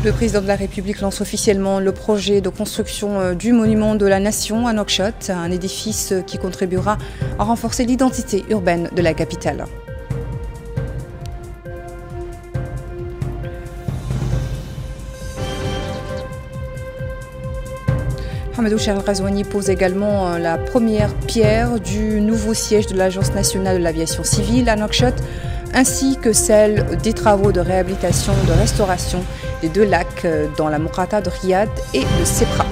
Le président de la République lance officiellement le projet de construction du monument de la Nation à Nouakchott, un édifice qui contribuera à renforcer l'identité urbaine de la capitale. Mohamed Oucher El Ghazouani pose également la première pierre du nouveau siège de l'Agence nationale de l'aviation civile à Nouakchott, ainsi que celle des travaux de réhabilitation, de restauration des deux lacs dans la Mourata de Riyad et le Sepra.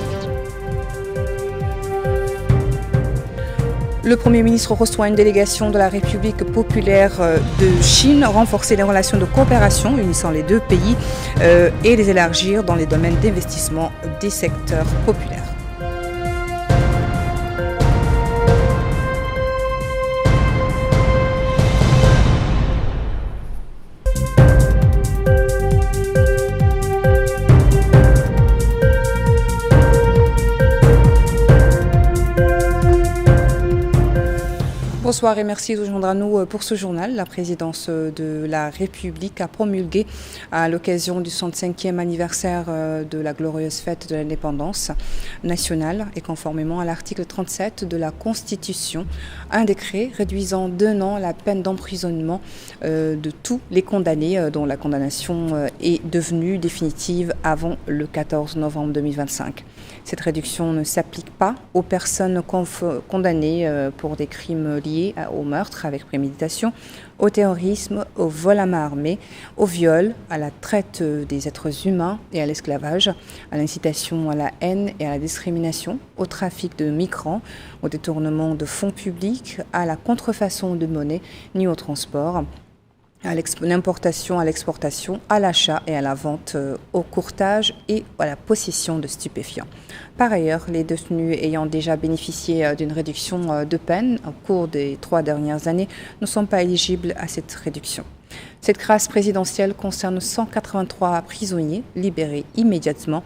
Le Premier ministre reçoit une délégation de la République populaire de Chine, renforcer les relations de coopération unissant les deux pays et les élargir dans les domaines d'investissement des secteurs populaires. Bonsoir et merci de rejoindre à nous pour ce journal. La présidence de la République a promulgué à l'occasion du 65e anniversaire de la glorieuse fête de l'indépendance nationale et conformément à l'article 37 de la Constitution, un décret réduisant d'1 an la peine d'emprisonnement de tous les condamnés dont la condamnation est devenue définitive avant le 14 novembre 2025. Cette réduction ne s'applique pas aux personnes condamnées pour des crimes liés au meurtre avec préméditation, au terrorisme, au vol à main armée, au viol, à la traite des êtres humains et à l'esclavage, à l'incitation à la haine et à la discrimination, au trafic de migrants, au détournement de fonds publics, à la contrefaçon de monnaie, ni au transport, à l'importation, à l'exportation, à l'achat et à la vente, au courtage et à la possession de stupéfiants. Par ailleurs, les détenus ayant déjà bénéficié d'une réduction de peine au cours des 3 dernières années ne sont pas éligibles à cette réduction. Cette grâce présidentielle concerne 183 prisonniers libérés immédiatement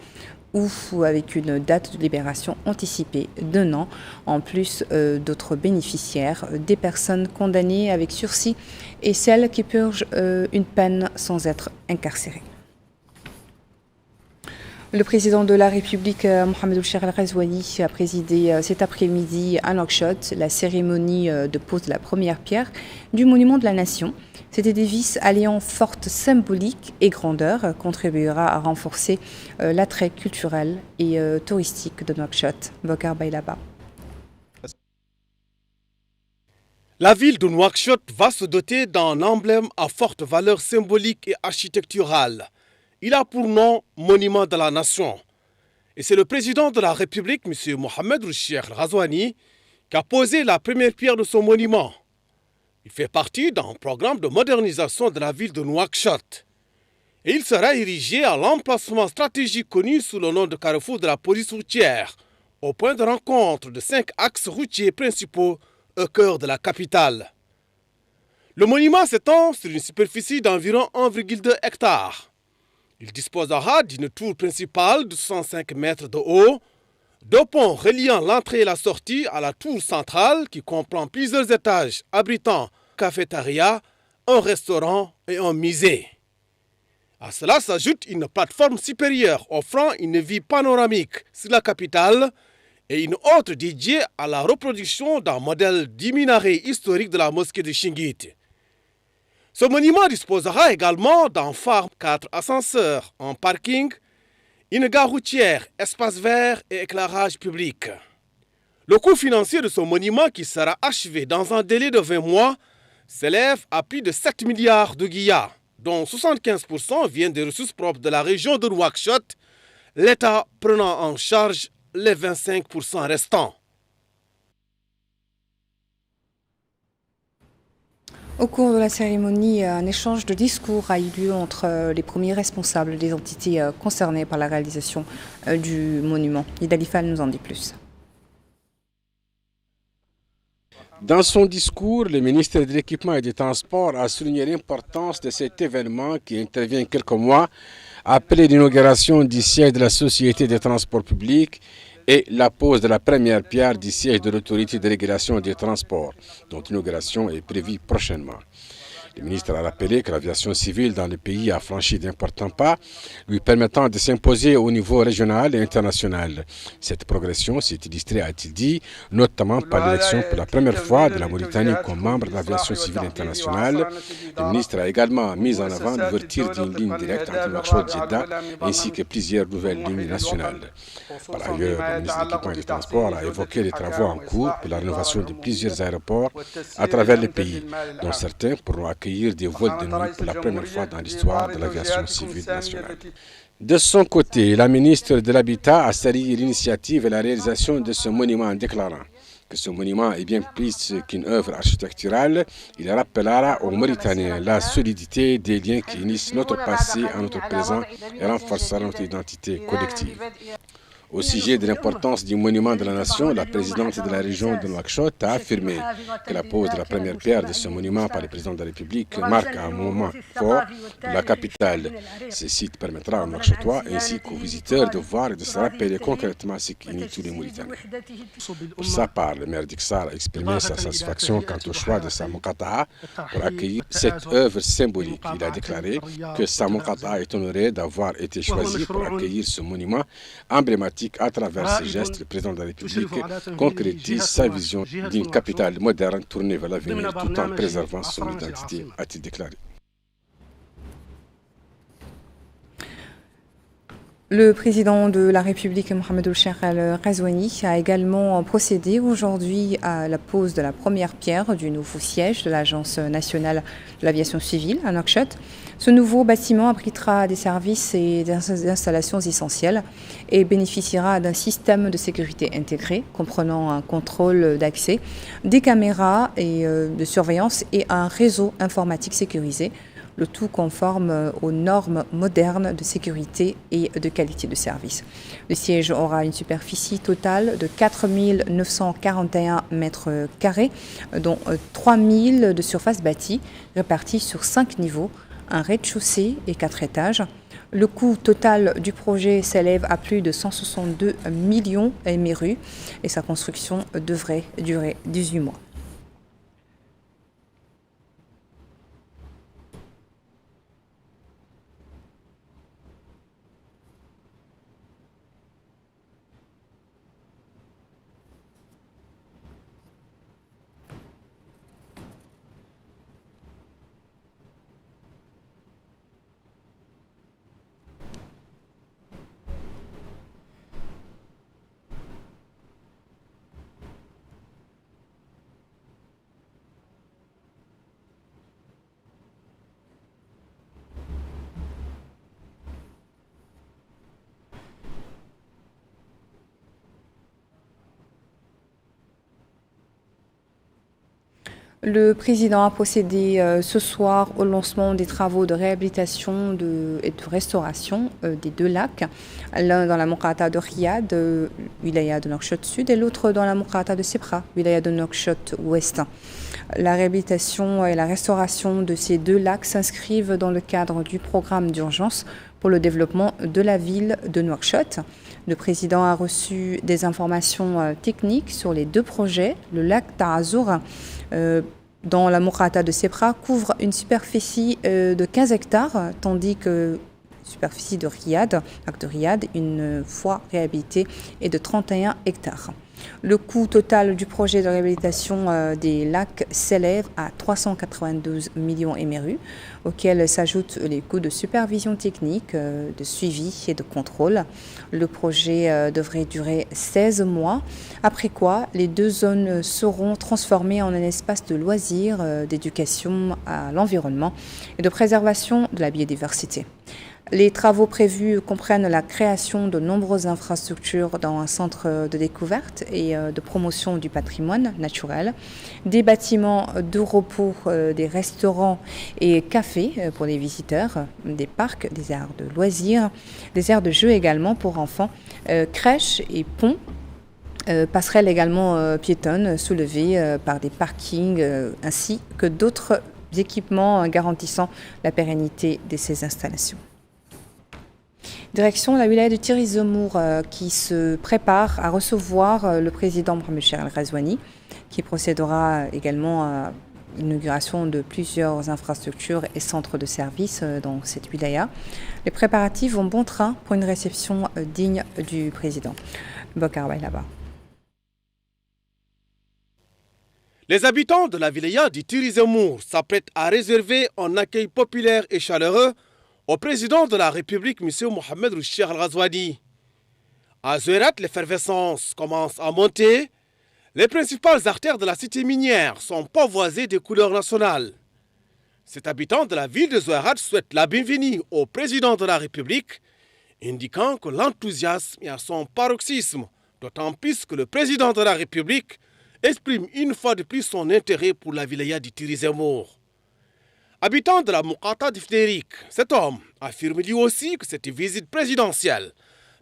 ou avec une date de libération anticipée d'1 an, en plus d'autres bénéficiaires, des personnes condamnées avec sursis et celles qui purgent une peine sans être incarcérées. Le président de la République, Mohamed Oucher El Ghazouani, a présidé cet après-midi à Nouakchott la cérémonie de pose de la première pierre du monument de la Nation. Cet édifice alliant forte symbolique et grandeur contribuera à renforcer l'attrait culturel et touristique de Nouakchott. Bokar Bailaba. La ville de Nouakchott va se doter d'un emblème à forte valeur symbolique et architecturale. Il a pour nom Monument de la Nation. Et c'est le président de la République, M. Mohamed Oucher El Ghazouani, qui a posé la première pierre de son monument. Il fait partie d'un programme de modernisation de la ville de Nouakchott. Et il sera érigé à l'emplacement stratégique connu sous le nom de carrefour de la police routière, au point de rencontre de 5 axes routiers principaux au cœur de la capitale. Le monument s'étend sur une superficie d'environ 1,2 hectares. Il disposera d'une tour principale de 65 mètres de haut, 2 ponts reliant l'entrée et la sortie à la tour centrale qui comprend plusieurs étages abritant cafétéria, un restaurant et un musée. À cela s'ajoute une plateforme supérieure offrant une vue panoramique sur la capitale et une autre dédiée à la reproduction d'un modèle du minaret historique de la mosquée de Chinguitti. Ce monument disposera également d'un phare, 4 ascenseurs, un parking, une gare routière, espace vert et éclairage public. Le coût financier de ce monument, qui sera achevé dans un délai de 20 mois, s'élève à plus de 7 milliards de guillas, dont 75% viennent des ressources propres de la région de Nouakchott, l'État prenant en charge les 25% restants. Au cours de la cérémonie, un échange de discours a eu lieu entre les premiers responsables des entités concernées par la réalisation du monument. Idali Fall nous en dit plus. Dans son discours, le ministre de l'Équipement et des Transports a souligné l'importance de cet événement qui intervient quelques mois après l'inauguration du siège de la Société des transports publics et la pose de la première pierre du siège de l'autorité de régulation des transports, dont l'inauguration est prévue prochainement. Le ministre a rappelé que l'aviation civile dans le pays a franchi d'importants pas, lui permettant de s'imposer au niveau régional et international. Cette progression s'est illustrée, a-t-il dit, notamment par l'élection pour la première fois de la Mauritanie comme membre de l'aviation civile internationale. Le ministre a également mis en avant l'ouverture d'une ligne directe entre Nouakchott et Jeddah, ainsi que plusieurs nouvelles lignes nationales. Par ailleurs, le ministre de l'Équipement et des Transports a évoqué les travaux en cours pour la rénovation de plusieurs aéroports à travers le pays, dont certains pourront accueillir des vols de nuit pour la première fois dans l'histoire de l'aviation civile nationale. De son côté, la ministre de l'Habitat a salué l'initiative et la réalisation de ce monument en déclarant que ce monument est bien plus qu'une œuvre architecturale. Il rappellera aux Mauritaniens la solidité des liens qui unissent notre passé à notre présent et renforcera notre identité collective. Au sujet de l'importance du monument de la nation, la présidente de la région de Nouakchott a affirmé que la pose de la première pierre de ce monument par le président de la République marque un moment fort pour la capitale. Ce site permettra aux Nouakchottois ainsi qu'aux visiteurs de voir et de se rappeler concrètement ce qui unit tous les Mauritaniens. Pour sa part, le maire d'Ixar a exprimé sa satisfaction quant au choix de Samokata pour accueillir cette œuvre symbolique. Il a déclaré que Samokata est honoré d'avoir été choisi pour accueillir ce monument emblématique. À travers ces gestes, le président de la République concrétise sa vision d'une capitale moderne tournée vers l'avenir tout en préservant son identité, a-t-il déclaré. Le président de la République, Mohamed Ould-Cheikh Al-Ghazouani, a également procédé aujourd'hui à la pose de la première pierre du nouveau siège de l'Agence nationale de l'aviation civile à Nouakchott. Ce nouveau bâtiment abritera des services et des installations essentielles et bénéficiera d'un système de sécurité intégré comprenant un contrôle d'accès, des caméras de surveillance et un réseau informatique sécurisé, le tout conforme aux normes modernes de sécurité et de qualité de service. Le siège aura une superficie totale de 4 941 mètres carrés, dont 3 000 de surface bâtie, répartis sur 5 niveaux, un rez-de-chaussée et 4 étages. Le coût total du projet s'élève à plus de 162 millions MRU et sa construction devrait durer 18 mois. Le président a procédé ce soir au lancement des travaux de réhabilitation et de restauration des deux lacs, l'un dans la Mourata de Riyad, wilaya de Nouakchott Sud, et l'autre dans la Mourata de Sebra, wilaya de Nouakchott Ouest. La réhabilitation et la restauration de ces deux lacs s'inscrivent dans le cadre du programme d'urgence pour le développement de la ville de Nouakchott. Le président a reçu des informations techniques sur les deux projets. Le lac Tarazour, dans la Mourata de Sebra, couvre une superficie de 15 hectares, tandis que la superficie de Riyad, une fois réhabilitée, est de 31 hectares. Le coût total du projet de réhabilitation des lacs s'élève à 392 millions MRU, auxquels s'ajoutent les coûts de supervision technique, de suivi et de contrôle. Le projet devrait durer 16 mois, après quoi les deux zones seront transformées en un espace de loisirs, d'éducation à l'environnement et de préservation de la biodiversité. Les travaux prévus comprennent la création de nombreuses infrastructures dans un centre de découverte et de promotion du patrimoine naturel, des bâtiments de repos, des restaurants et cafés pour les visiteurs, des parcs, des aires de loisirs, des aires de jeux également pour enfants, crèches et ponts, passerelles également piétonnes soulevées par des parkings ainsi que d'autres équipements garantissant la pérennité de ces installations. Direction la wilaya de Tizi Zemmour qui se prépare à recevoir le président Mohamed Ould-Cheikh Al-Ghazouani qui procédera également l'inauguration de plusieurs infrastructures et centres de services dans cette wilaya. Les préparatifs vont bon train pour une réception digne du président. Bokar là-bas. Les habitants de la wilaya du Tizi Zemmour s'apprêtent à réserver un accueil populaire et chaleureux au président de la République, M. Mohamed Rouchi Al-Ghazouani. À Zouerat, l'effervescence commence à monter. Les principales artères de la cité minière sont pavoisées de couleurs nationales. Cet habitant de la ville de Zouerat souhaite la bienvenue au président de la République, indiquant que l'enthousiasme est à son paroxysme, d'autant plus que le président de la République exprime une fois de plus son intérêt pour la wilaya du Tizi Zemmour. Habitant de la Moukata d'Iftérik, cet homme affirme lui aussi que cette visite présidentielle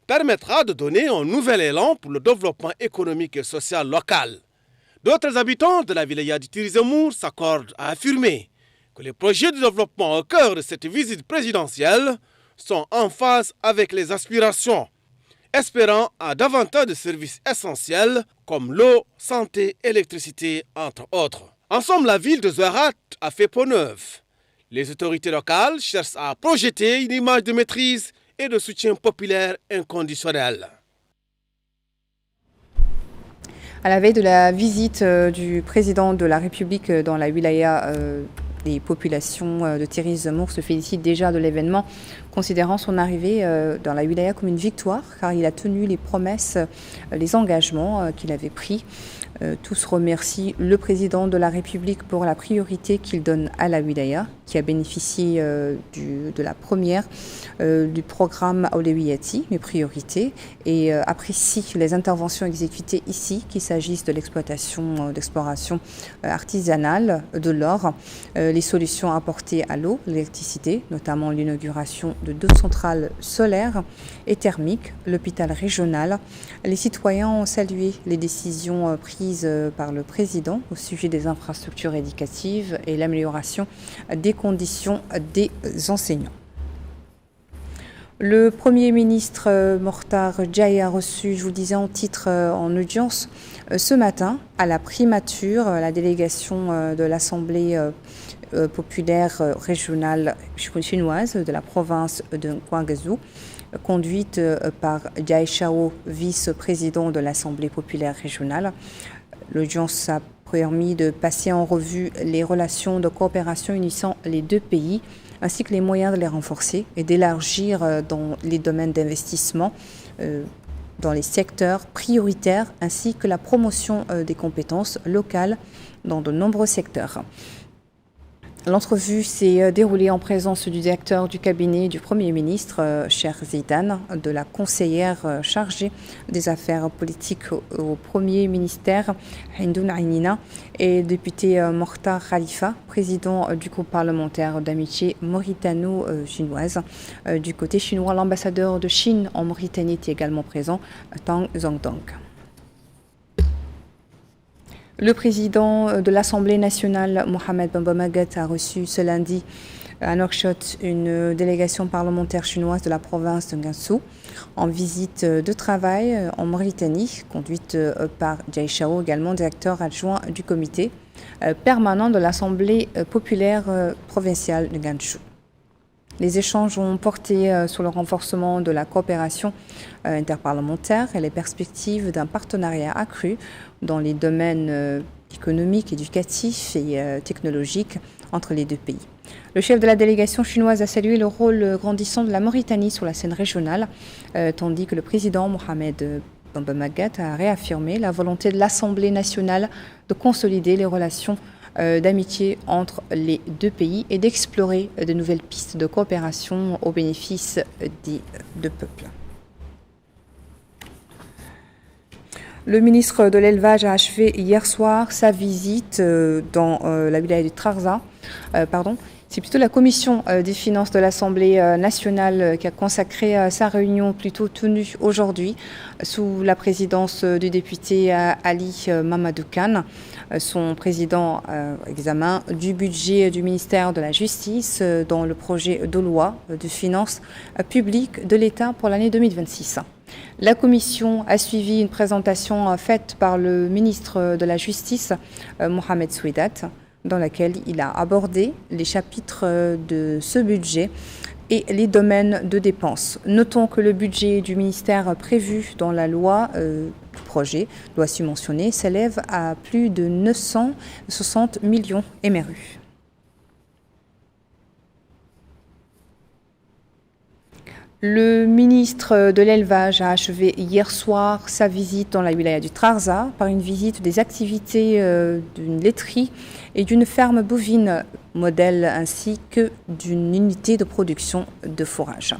permettra de donner un nouvel élan pour le développement économique et social local. D'autres habitants de la wilaya du Tizi Zemmour s'accordent à affirmer que les projets de développement au cœur de cette visite présidentielle sont en phase avec les aspirations, espérant à davantage de services essentiels comme l'eau, santé, électricité, entre autres. En somme, la ville de Zouerat a fait peau neuve. Les autorités locales cherchent à projeter une image de maîtrise et de soutien populaire inconditionnel. À la veille de la visite du président de la République dans la wilaya, les populations de Tizi Zemmour se félicitent déjà de l'événement, considérant son arrivée dans la wilaya comme une victoire, car il a tenu les promesses, les engagements qu'il avait pris. Tous remercient le président de la République pour la priorité qu'il donne à la wilaya, qui a bénéficié de la première du programme Aulewiyati, mes priorités, et apprécient les interventions exécutées ici, qu'il s'agisse de d'exploration artisanale de l'or, les solutions apportées à l'eau, l'électricité, notamment l'inauguration de 2 centrales solaires et thermiques, l'hôpital régional. Les citoyens ont salué les décisions prises par le président au sujet des infrastructures éducatives et l'amélioration des conditions des enseignants. Le Premier ministre Mokhtar Djaï a reçu, je vous le disais en titre, en audience ce matin à la primature, la délégation de l'Assemblée populaire régionale chinoise de la province de Guangzhou, conduite par Jai Shao, vice-président de l'Assemblée populaire régionale. L'audience a permis de passer en revue les relations de coopération unissant les deux pays, ainsi que les moyens de les renforcer et d'élargir dans les domaines d'investissement, dans les secteurs prioritaires, ainsi que la promotion des compétences locales dans de nombreux secteurs. L'entrevue s'est déroulée en présence du directeur du cabinet du Premier ministre, Cher Zidane, de la conseillère chargée des affaires politiques au Premier ministère, Hindoun Aynina, et député Mokhtar Khalifa, président du groupe parlementaire d'amitié mauritano-chinoise. Du côté chinois, l'ambassadeur de Chine en Mauritanie était également présent, Tang Zongdong. Le président de l'Assemblée nationale, Mohamed Bamba Maguette, a reçu ce lundi à Nouakchott une délégation parlementaire chinoise de la province de Gansu en visite de travail en Mauritanie, conduite par Jai Shao, également directeur adjoint du comité permanent de l'Assemblée populaire provinciale de Gansu. Les échanges ont porté sur le renforcement de la coopération interparlementaire et les perspectives d'un partenariat accru dans les domaines économiques, éducatifs et technologiques entre les deux pays. Le chef de la délégation chinoise a salué le rôle grandissant de la Mauritanie sur la scène régionale, tandis que le président Mohamed Bamba Maguette a réaffirmé la volonté de l'Assemblée nationale de consolider les relations d'amitié entre les deux pays et d'explorer de nouvelles pistes de coopération au bénéfice des deux peuples. Le ministre de l'Élevage a achevé hier soir sa visite dans la wilaya de Trarza. C'est plutôt la commission des finances de l'Assemblée nationale qui a consacré sa réunion plutôt tenue aujourd'hui sous la présidence du député Ali Mamadou Khan. Son président examen du budget du ministère de la Justice dans le projet de loi de finances publiques de l'État pour l'année 2026. La commission a suivi une présentation faite par le ministre de la Justice, Mohamed Souidat, dans laquelle il a abordé les chapitres de ce budget et les domaines de dépenses. Notons que le budget du ministère prévu dans la loi projet, loi subventionnée, s'élève à plus de 960 millions MRU. Le ministre de l'Élevage a achevé hier soir sa visite dans la wilaya du Trarza par une visite des activités d'une laiterie et d'une ferme bovine modèle ainsi que d'une unité de production de fourrage.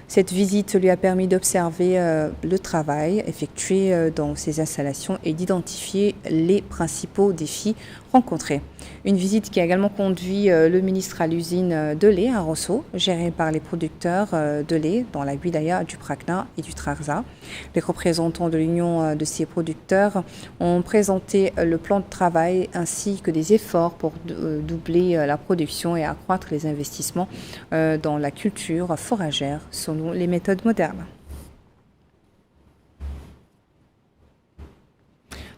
Cette visite lui a permis d'observer le travail effectué dans ces installations et d'identifier les principaux défis rencontrés. Une visite qui a également conduit le ministre à l'usine de lait à Rosso, gérée par les producteurs de lait dans la wilaya du Prakna et du Trarza. Les représentants de l'union de ces producteurs ont présenté le plan de travail ainsi que des efforts pour doubler la production et accroître les investissements dans la culture foragère selon les méthodes modernes.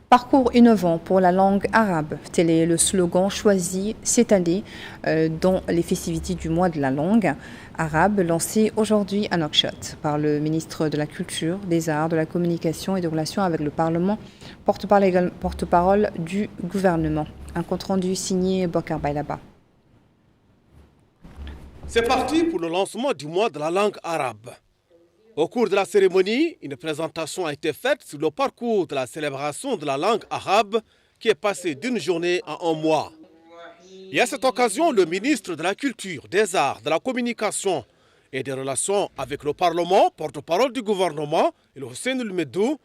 Parcours innovant pour la langue arabe, tel est le slogan choisi cette année dans les festivités du mois de la langue arabe lancé aujourd'hui à Nouakchott par le ministre de la Culture, des Arts, de la Communication et des Relations avec le Parlement, porte-parole du gouvernement. Un compte-rendu signé Bokar Bailaba. C'est parti pour le lancement du mois de la langue arabe. Au cours de la cérémonie, une présentation a été faite sur le parcours de la célébration de la langue arabe qui est passée d'une journée à un mois. Et à cette occasion, le ministre de la Culture, des Arts, de la Communication et des Relations avec le Parlement, porte-parole du gouvernement, El Hussein El Medou,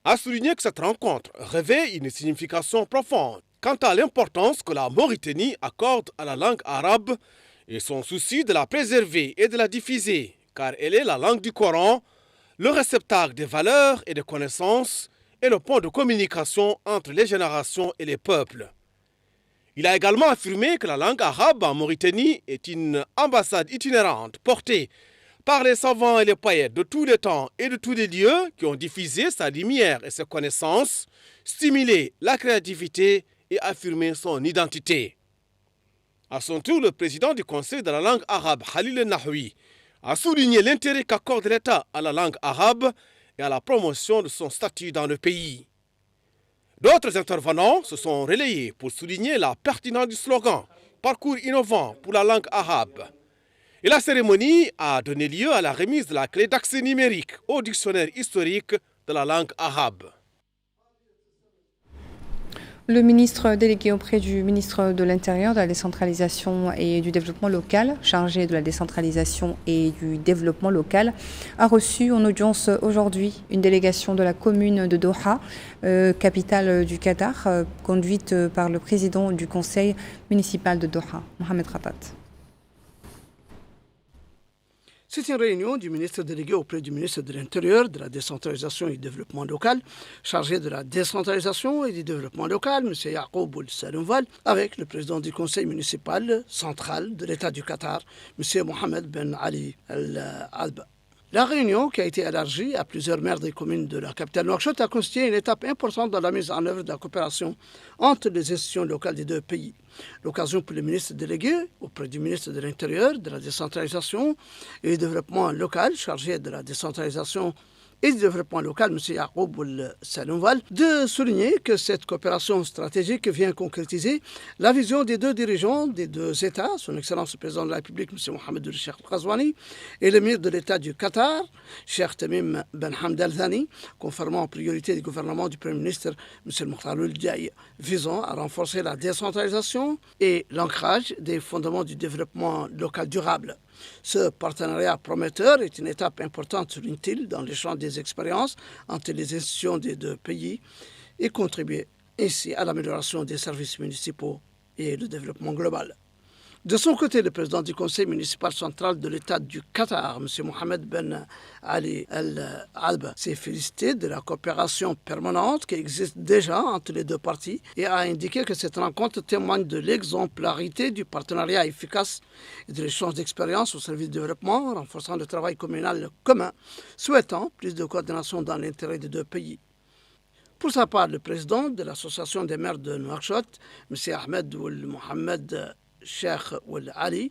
a souligné que cette rencontre revêt une signification profonde quant à l'importance que la Mauritanie accorde à la langue arabe et son souci de la préserver et de la diffuser, car elle est la langue du Coran, le réceptacle des valeurs et des connaissances et le point de communication entre les générations et les peuples. Il a également affirmé que la langue arabe en Mauritanie est une ambassade itinérante portée par les savants et les poètes de tous les temps et de tous les lieux qui ont diffusé sa lumière et ses connaissances, stimulé la créativité et affirmé son identité. À son tour, le président du Conseil de la langue arabe, Khalil El-Nahoui, a souligné l'intérêt qu'accorde l'État à la langue arabe et à la promotion de son statut dans le pays. D'autres intervenants se sont relayés pour souligner la pertinence du slogan « Parcours innovant pour la langue arabe ». Et la cérémonie a donné lieu à la remise de la clé d'accès numérique au dictionnaire historique de la langue arabe. Le ministre délégué auprès du ministre de l'Intérieur, de la décentralisation et du développement local, chargé de la décentralisation et du développement local, a reçu en audience aujourd'hui une délégation de la commune de Doha, capitale du Qatar, conduite par le président du conseil municipal de Doha, Mohamed Khatat. C'est une réunion du ministre délégué auprès du ministre de l'Intérieur, de la décentralisation et du développement local, chargé de la décentralisation et du développement local, M. Yacoub Ould-Saloumval, avec le président du conseil municipal central de l'État du Qatar, M. Mohamed Ben Ali Al-Alba. La réunion, qui a été élargie à plusieurs maires des communes de la capitale Nouakchott, a constitué une étape importante dans la mise en œuvre de la coopération entre les institutions locales des deux pays. L'occasion pour le ministre délégué auprès du ministre de l'Intérieur, de la décentralisation et du développement local, chargé de la décentralisation et du développement local, M. Yacoub Ould-Saloumval, de souligner que cette coopération stratégique vient concrétiser la vision des deux dirigeants des deux États, son Excellence le Président de la République, M. Mohamed El-Cheikh Al-Ghazouani, et l'émir de l'État du Qatar, Cheikh Tamim Ben Hamd Al-Thani, conformément aux priorités du gouvernement du Premier ministre, M. Mokhtar Ould-Diaye, visant à renforcer la décentralisation et l'ancrage des fondements du développement local durable. Ce partenariat prometteur est une étape importante, souligne-t-il, dans l'échange des expériences entre les institutions des deux pays et contribuer ainsi à l'amélioration des services municipaux et le développement global. De son côté, le président du conseil municipal central de l'État du Qatar, M. Mohamed Ben Ali Al-Alba, s'est félicité de la coopération permanente qui existe déjà entre les deux parties et a indiqué que cette rencontre témoigne de l'exemplarité du partenariat efficace et de l'échange d'expériences au service du développement, renforçant le travail communal commun, souhaitant plus de coordination dans l'intérêt des deux pays. Pour sa part, le président de l'association des maires de Nouakchott, M. Ahmed Ould Mohamed Cheikh Ould Ali,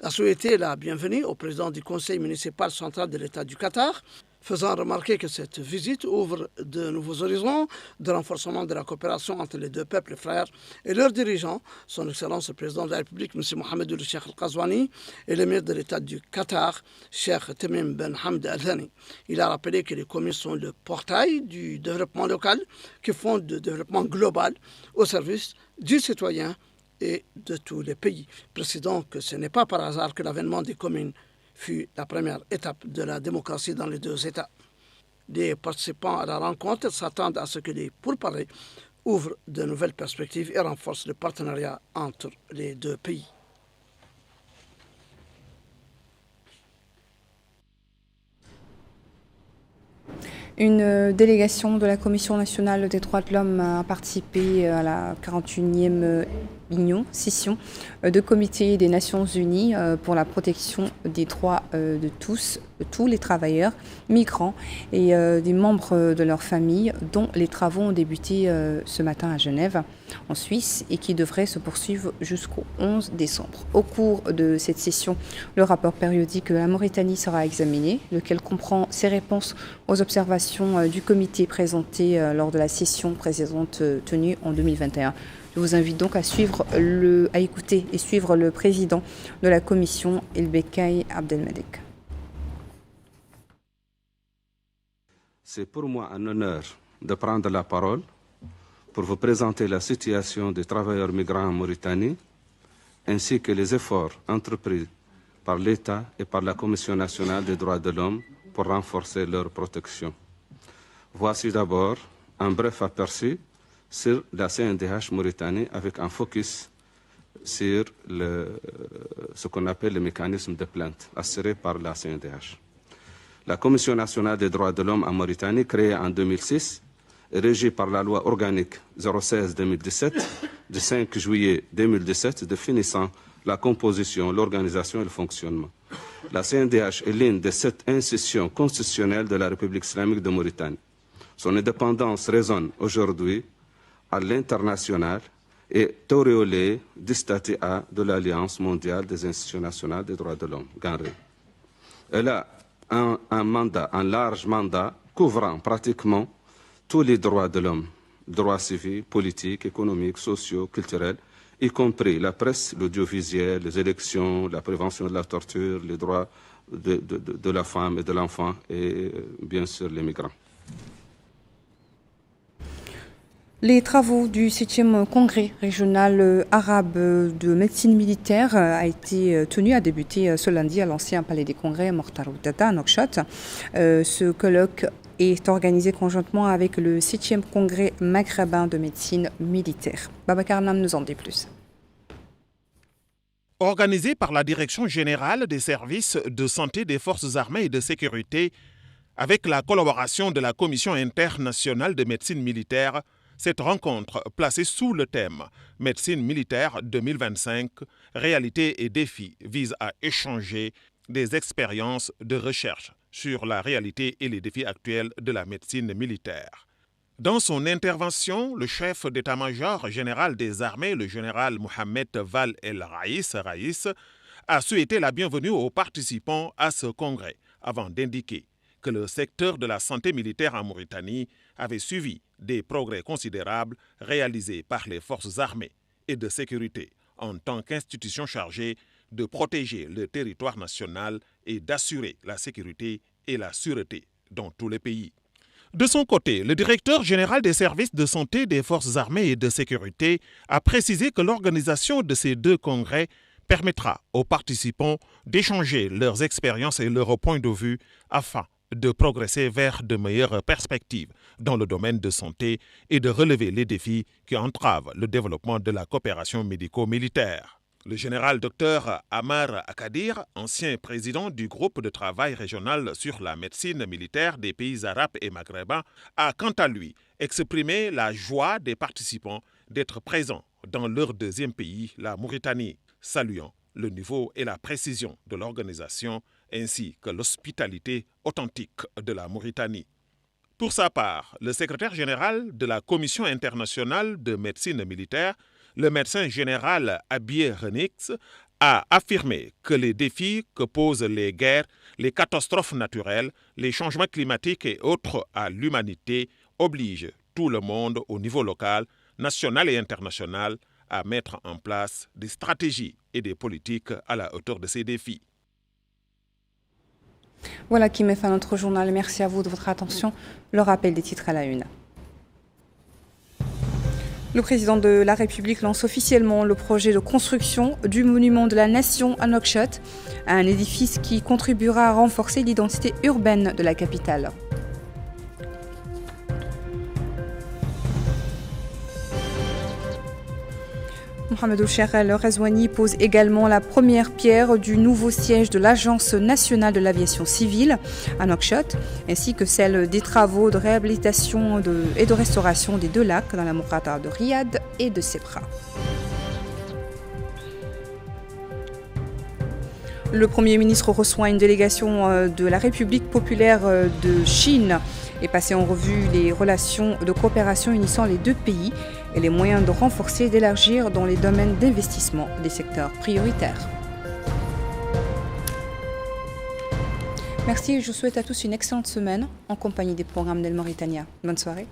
a souhaité la bienvenue au président du conseil municipal central de l'État du Qatar, faisant remarquer que cette visite ouvre de nouveaux horizons de renforcement de la coopération entre les deux peuples frères et leurs dirigeants, son Excellence le Président de la République, M. Mohamed Ould Cheikh Al-Qazouani, et l'émir de l'État du Qatar, Cheikh Tamim Ben Hamd Al Thani. Il a rappelé que les communes sont le portail du développement local qui font le développement global au service du citoyen et de tous les pays. Précisons que ce n'est pas par hasard que l'avènement des communes fut la première étape de la démocratie dans les deux États. Les participants à la rencontre s'attendent à ce que les pourparlers ouvrent de nouvelles perspectives et renforcent le partenariat entre les deux pays. Une délégation de la Commission nationale des droits de l'homme a participé à la 41e session de comité des Nations Unies pour la protection des droits de tous les travailleurs, migrants et des membres de leur famille, dont les travaux ont débuté ce matin à Genève, en Suisse, et qui devraient se poursuivre jusqu'au 11 décembre. Au cours de cette session, le rapport périodique de la Mauritanie sera examiné, lequel comprend ses réponses aux observations du comité présentées lors de la session précédente tenue en 2021. Je vous invite donc à écouter et suivre le président de la commission, El Bekkay Abdelmadek. C'est pour moi un honneur de prendre la parole pour vous présenter la situation des travailleurs migrants en Mauritanie, ainsi que les efforts entrepris par l'État et par la Commission nationale des droits de l'homme pour renforcer leur protection. Voici d'abord un bref aperçu sur la CNDH Mauritanie avec un focus sur ce qu'on appelle le mécanisme de plainte assuré par la CNDH. La Commission nationale des droits de l'homme en Mauritanie, créée en 2006, est régie par la loi organique 016-2017 du 5 juillet 2017 définissant la composition, l'organisation et le fonctionnement. La CNDH est l'une des 7 institutions constitutionnelles de la République islamique de Mauritanie. Son indépendance résonne aujourd'hui à l'international et est auréolée du statut A de l'Alliance mondiale des institutions nationales des droits de l'homme, GANRE. Elle a un large mandat couvrant pratiquement tous les droits de l'homme, droits civils, politiques, économiques, sociaux, culturels, y compris la presse, l'audiovisuel, les élections, la prévention de la torture, les droits de la femme et de l'enfant et bien sûr les migrants. Les travaux du 7e congrès régional arabe de médecine militaire a débuté ce lundi à l'ancien palais des congrès Mokhtar Ould Daddah à Nouakchott. Ce colloque est organisé conjointement avec le 7e congrès maghrébin de médecine militaire. Babacar Nam nous en dit plus. Organisé par la Direction générale des services de santé des forces armées et de sécurité, avec la collaboration de la Commission internationale de médecine militaire, cette rencontre, placée sous le thème « Médecine militaire 2025, réalité et défis » vise à échanger des expériences de recherche sur la réalité et les défis actuels de la médecine militaire. Dans son intervention, le chef d'état-major général des armées, le général Mohamed Val El Raïs, a souhaité la bienvenue aux participants à ce congrès, avant d'indiquer que le secteur de la santé militaire en Mauritanie avait suivi des progrès considérables réalisés par les forces armées et de sécurité en tant qu'institution chargée de protéger le territoire national et d'assurer la sécurité et la sûreté dans tous les pays. De son côté, le directeur général des services de santé des forces armées et de sécurité a précisé que l'organisation de ces 2 congrès permettra aux participants d'échanger leurs expériences et leurs points de vue afin de progresser vers de meilleures perspectives dans le domaine de santé et de relever les défis qui entravent le développement de la coopération médico-militaire. Le général Dr Amar Akadir, ancien président du groupe de travail régional sur la médecine militaire des pays arabes et maghrébins, a quant à lui exprimé la joie des participants d'être présents dans leur 2e pays, la Mauritanie, saluant le niveau et la précision de l'organisation ainsi que l'hospitalité authentique de la Mauritanie. Pour sa part, le secrétaire général de la Commission internationale de médecine militaire, le médecin général Abiy Renix, a affirmé que les défis que posent les guerres, les catastrophes naturelles, les changements climatiques et autres à l'humanité obligent tout le monde au niveau local, national et international à mettre en place des stratégies et des politiques à la hauteur de ces défis. Voilà qui met fin à notre journal. Merci à vous de votre attention. Le rappel des titres à la une. Le président de la République lance officiellement le projet de construction du monument de la Nation à Nouakchott, un édifice qui contribuera à renforcer l'identité urbaine de la capitale. Mohamedou Cheikh El Ghazouani pose également la première pierre du nouveau siège de l'Agence nationale de l'aviation civile à Nouakchott, ainsi que celle des travaux de réhabilitation et de restauration des deux lacs dans la Mourata de Riyad et de Sebra. Le Premier ministre reçoit une délégation de la République populaire de Chine et passer en revue les relations de coopération unissant les deux pays et les moyens de renforcer et d'élargir dans les domaines d'investissement des secteurs prioritaires. Merci et je vous souhaite à tous une excellente semaine en compagnie des programmes d'El Mauritania. Bonne soirée.